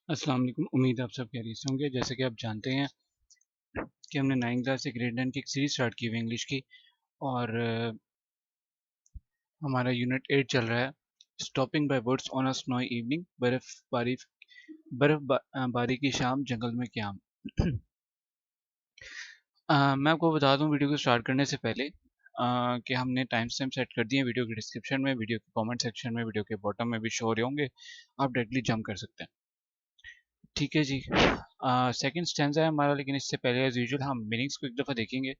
अस्सलाम वालेकुम। उम्मीद है आप सब खैरियत से होंगे। जैसे कि आप जानते हैं कि हमने 9th क्लास से ग्रेड 9 की एक सीरीज स्टार्ट की हुई है इंग्लिश की, और हमारा यूनिट 8 चल रहा है, stopping by words on a snowy evening. बारी की शाम, जंगल में क्याम। मैं आपको बता दूं वीडियो को स्टार्ट करने से पहले कि हमने टाइम स्टैम्प सेट कर दिए हैं वीडियो के डिस्क्रिप्शन में, वीडियो के कमेंट सेक्शन में, वीडियो के बॉटम में भी शो हो रहे होंगे। आप डायरेक्टली जंप कर सकते हैं। ठीक है जी। सेकंड स्टैंजा है हमारा, लेकिन इससे पहले एज यूजुअल हम मीनिंग्स को एक दफ़ा देखेंगे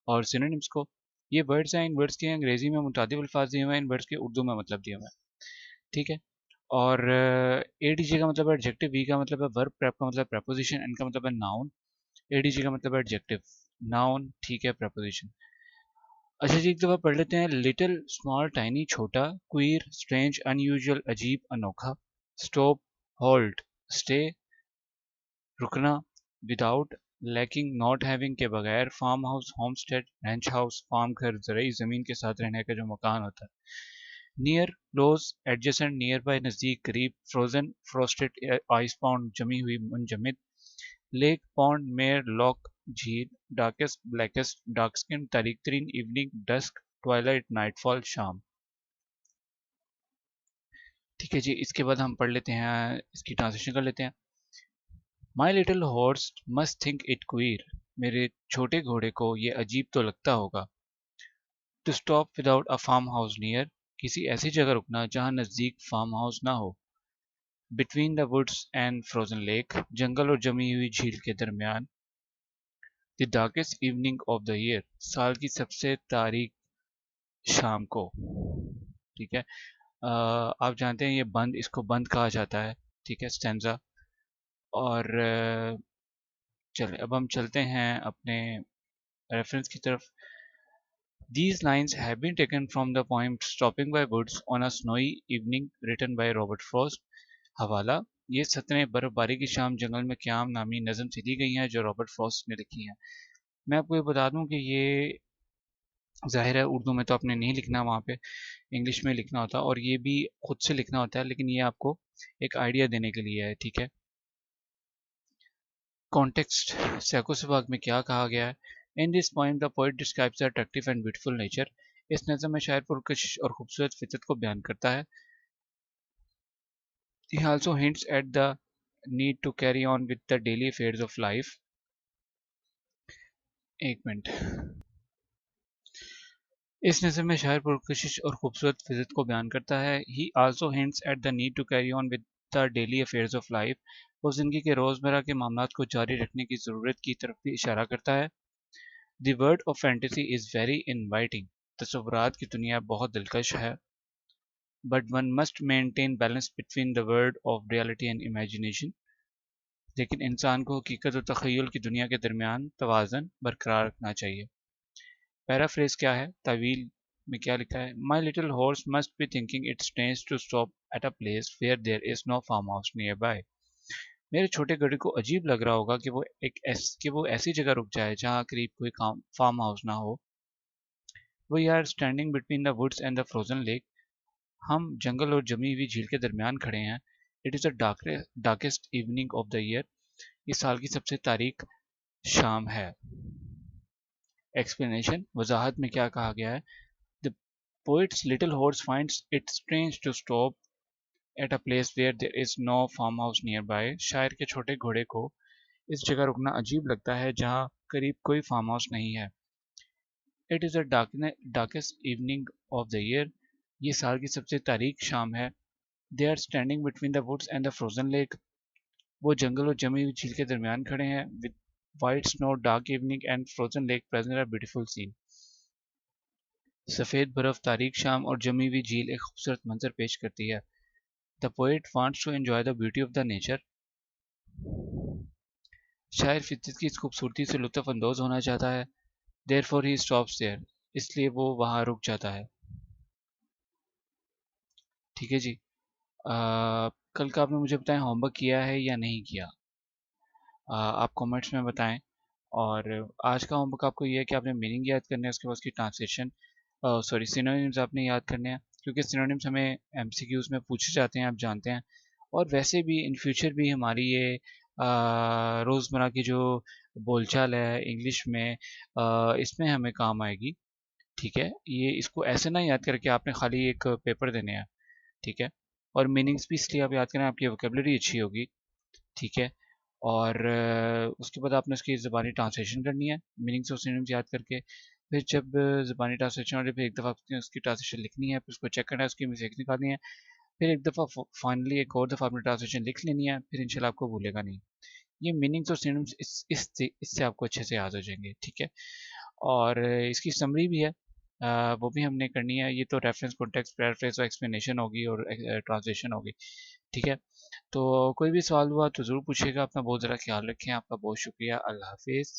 और सिनोनिम्स को। ये वर्ड्स हैं, इन वर्ड्स के अंग्रेजी में मुतादिब अल्फाज दिए हुए हैं, इन वर्ड्स के उर्दू में मतलब दिए हुए हैं। ठीक है। और एडीजी का मतलब है एडजेक्टिव, वी का मतलब है वर्ब, प्रेप का मतलब प्रेपोजिशन, एन का मतलब है नाउन, एडीजी का मतलब है एडजेक्टिव, नाउन। ठीक है, प्रेपोजिशन। अच्छा जी, एक दफ़ा पढ़ लेते हैं। लिटिल, स्मॉल, टाइनी, छोटा, क्वीर, स्ट्रेंज, अनयूजुअल, अजीब, अनोखा, स्टॉप, हॉल्ट, स्टे, रुकना, विदाउट, लैकिंग, नॉट हैविंग के बगैर, farm house, homestead, ranch house, farm घर, ज़रूरी ज़मीन के साथ रहने का जो मकान होता है। Near, close, adjacent, near by, नज़दीक, करीब, फ्रोजन, फ्रोस्टेड, आइस पाउंड, जमी हुई, मुंजमद, लेक, पॉन्ड, मेयर, लॉक, झील, डार्केस्ट, ब्लैकेस्ट, डार्क स्किन, तारीक तरीन, इवनिंग, डस्क, ट्वाइलाइट, नाइटफॉल, शाम। ठीक है जी, इसके बाद हम पढ़ लेते हैं, इसकी ट्रांसलेशन कर लेते हैं। My little horse must think it queer, मेरे छोटे घोड़े को ये अजीब तो लगता होगा। To stop without a farm house near, किसी ऐसी जगह रुकना जहाँ नज़दीक फार्म हाउस ना हो। Between the woods and frozen lake, जंगल और जमी हुई झील के दरमियान। The darkest evening of the year, साल की सबसे तारीक शाम को। ठीक है। आप जानते हैं ये बंद, इसको बंद कहा जाता है। ठीक है, स्टेंजा। और चलिए अब हम चलते हैं अपने रेफरेंस की तरफ। These lines have been taken from the poem Stopping by Woods on a Snowy Evening written by Robert Frost। हवाला, ये सतरें बर्फबारी की शाम जंगल में क्याम नामी नज़म से दी गई हैं जो रॉबर्ट फ्रॉस्ट ने लिखी हैं। मैं आपको ये बता दूं कि ये जाहिर है उर्दू में तो आपने नहीं लिखना, वहाँ पे इंग्लिश में लिखना होता है, और ये भी खुद से लिखना होता है, लेकिन ये आपको एक आइडिया देने के लिए है। ठीक है। कॉन्टेक्स्ट, सैको सबाग में क्या कहा गया है। In this poem the poet describes the attractive and beautiful nature. इस नज़म में शायर पुरकशिश और खूबसूरत फितरत को बयान करता है। He also hints at the need to carry on with the daily affairs of life। एक मिनट। इस नज़म में शायर पुरकशिश और खूबसूरत फितरत को बयान करता है। He also hints at the need to carry on with the daily affairs of life। वो ज़िंदगी के रोज़मर्रा के मामलात को जारी रखने की ज़रूरत की तरफ भी इशारा करता है। The world of fantasy is very inviting। तस्वुरात की दुनिया बहुत दिलकश है। But one must maintain balance between the world of reality and imagination। लेकिन इंसान को हकीकत और तख़य्युल की दुनिया के दरमियान तवाज़न बरकरार रखना चाहिए। पैराफ्रेज क्या है, तावील में क्या लिखा है। My little horse must be thinking it's strange to stop at a place where there is no farm house near by. मेरे छोटे गधे को अजीब लग रहा होगा कि वो ऐसी जगह रुक जाए जहाँ करीब कोई फार्म हाउस ना हो। We are standing between the woods and the frozen lake. हम जंगल और जमी हुई झील के दरमियान खड़े हैं। It is the darkest evening of the year. इस साल की सबसे तारीख शाम है। एक्सप्लेनेशन, वजाहत में क्या कहा गया है। The poet's little horse finds it strange to stop at a place where there is no farm house near by. शायर के छोटे घोड़े को इस जगह रुकना अजीब लगता है जहाँ करीब कोई फार्म हाउस नहीं है। It is the darkest evening of the year. ये साल की सबसे तारीक शाम है। They are standing between the woods and the frozen lake. वो जंगल और जमी हुई झील के दरमियान खड़े हैं। With white snow, dark evening and frozen lake present a beautiful scene. सफ़ेद बर्फ, तारीक शाम और जमी हुई झील एक खूबसूरत मंजर पेश करती है। The poet wants to enjoy the beauty of the nature. शायर फितरत की इस खूबसूरती से लुत्फ अंदोज होना चाहता है। देयरफॉर ही स्टॉप्स देयर, इसलिए वो वहाँ रुक जाता है। ठीक है जी। कल का आपने मुझे बताया होमवर्क किया है या नहीं किया। आप कमेंट्स में बताएं। और आज का होमवर्क आपको ये है कि आपने मीनिंग याद करना है, उसके बाद उसकी ट्रांसलेशन, सॉरी सिनोनिम्स आपने याद करने हैं, क्योंकि सिनोनिम्स हमें एमसीक्यूज में पूछे जाते हैं, आप जानते हैं। और वैसे भी इन फ्यूचर भी हमारी ये रोज़मर्रा की जो बोलचाल है इंग्लिश में, इसमें हमें काम आएगी। ठीक है, ये इसको ऐसे ना याद करके आपने खाली एक पेपर देने हैं। ठीक है, और मीनिंग्स भी इसलिए आप याद करें, आपकी वोकेबलरी अच्छी होगी। ठीक है, और उसके बाद आपने उसकी ज़बानी ट्रांसलेशन करनी है मीनिंग्स और सिनोनिम्स याद करके। फिर जब ज़बानी ट्रांसलेशन हो जाए, फिर एक दफ़ा आपने उसकी ट्रांसलेशन लिखनी है, फिर उसको चेक करना है, उसकी मिस्टेक्स निकालनी है। फिर एक दफ़ा फाइनली एक और दफ़ा आपने ट्रांसलेशन लिख लेनी है, फिर इंशाल्लाह आपको भूलेगा नहीं। ये मीनिंग्स और सिनोनिम्स इससे आपको अच्छे से याद हो जाएंगे। ठीक है, और इसकी समरी भी है, वो भी हमने करनी है। ये तो रेफरेंस, कॉन्टेक्स्ट, पैराफ्रेज और एक्सप्लेनेशन होगी और ट्रांसलेशन होगी। ठीक है, तो कोई भी सवाल हुआ तो ज़रूर पूछिएगा। अपना बहुत ज़रा ख्याल रखें। आपका बहुत शुक्रिया। अल्लाह हाफिज़।